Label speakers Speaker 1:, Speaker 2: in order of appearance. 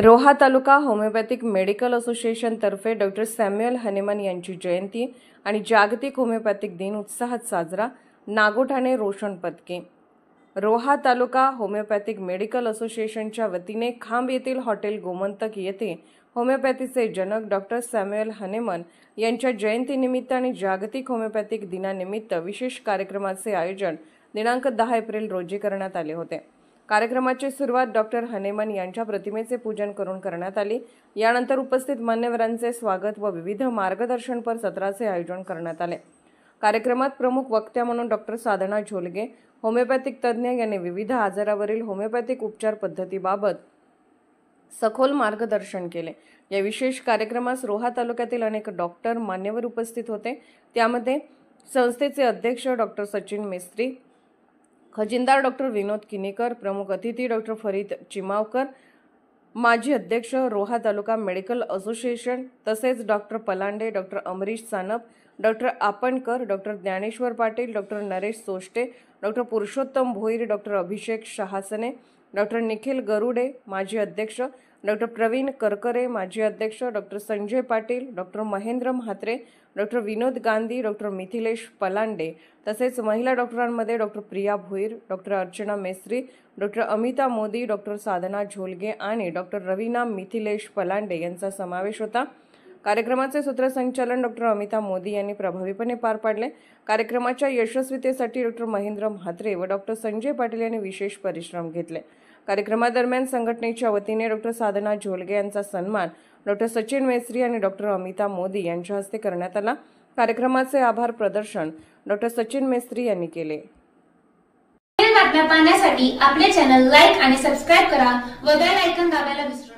Speaker 1: रोहा तालुका homeopathic medical association तर्फे doctor Samuel हनेमन यांची जयंती आणि जागतिक होमिओपॅथिक दिन उत्साहात साजरा। नागोठाणे रोशन पदके। रोहा तालुका होमिओपॅथिक मेडिकल असोसिएशनच्या वतीने खांब येथील हॉटेल गोमंतक येथे होमिओपॅथीचे जनक डॉक्टर सॅम्युअल हनेमन यांच्या जयंतीनिमित्त आणि जागतिक होमिओपॅथिक दिनानिमित्त विशेष कार्यक्रमाचे आयोजन दिनांक 10 एप्रिल रोजी करण्यात आले होते। कार्यक्रमाची सुरुवात डॉक्टर हनेमन यांच्या प्रतिमेचे पूजन करून करण्यात आली। यानंतर उपस्थित मान्यवरांचे स्वागत व विविध मार्गदर्शनपर सत्राचे आयोजन करण्यात आले। कार्यक्रमात प्रमुख वक्त्या म्हणून डॉक्टर साधना झोलगे, होमिओपॅथिक तज्ज्ञ यांनी विविध आजारावरील होमिओपॅथिक उपचार पद्धतीबाबत सखोल मार्गदर्शन केले। या विशेष कार्यक्रमास रोहा तालुक्यातील अनेक डॉक्टर मान्यवर उपस्थित होते। त्यामध्ये संस्थेचे अध्यक्ष डॉक्टर सचिन मेस्त्री, खजिनदार डॉक्टर विनोद किनीकर, प्रमुख अतिथी डॉक्टर फरीद चिमावकर, माजी अध्यक्ष रोहा तालुका मेडिकल असोसिएशन, तसेच doctor Palande, doctor Amrish Sanap, doctor Apankar, doctor Dnyaneshwar Patil, doctor Naresh Soshte, doctor Purushottam Bhoir, doctor Abhishek Shahasane, doctor Nikhil Garude माजी अध्यक्ष, डॉक्टर प्रवीण करकरे माजी अध्यक्ष, doctor Sanjay Patil, doctor Mahendra Mhatre, doctor Vinod Gandhi, doctor Mithilesh Palande, तसेच महिला डॉक्टरांमध्ये doctor Priya Bhoir, doctor Archana Mestri, doctor Amita Modi, doctor Sadhana Zolge आणि डॉक्टर रवीना मिथिलेश पलांडे यांचा समावेश होता। कार्यक्रमाचे सूत्रसंचालन डॉक्टर अमिता मोदी यांनी प्रभावीपणे पार पाडले। कार्यक्रमाच्या यशस्वीतेसाठी डॉक्टर महेंद्र म्हात्रे व डॉक्टर संजय पाटील यांनी विशेष परिश्रम घेतले। कार्यक्रमादरम्यान संघटनेच्या वतीने डॉक्टर साधना झोलगे यांचा सन्मान डॉक्टर सचिन मेस्त्री आणि डॉक्टर अमिता मोदी यांच्या हस्ते करण्यात आला। कार्यक्रमाचे आभार प्रदर्शन डॉक्टर सचिन मेस्त्री यांनी केले।
Speaker 2: बातम्या पाहण्यासाठी आपले चॅनल लाईक आणि सबस्क्राइब करा व बेल आयकॉन दाबायला विसरू नका।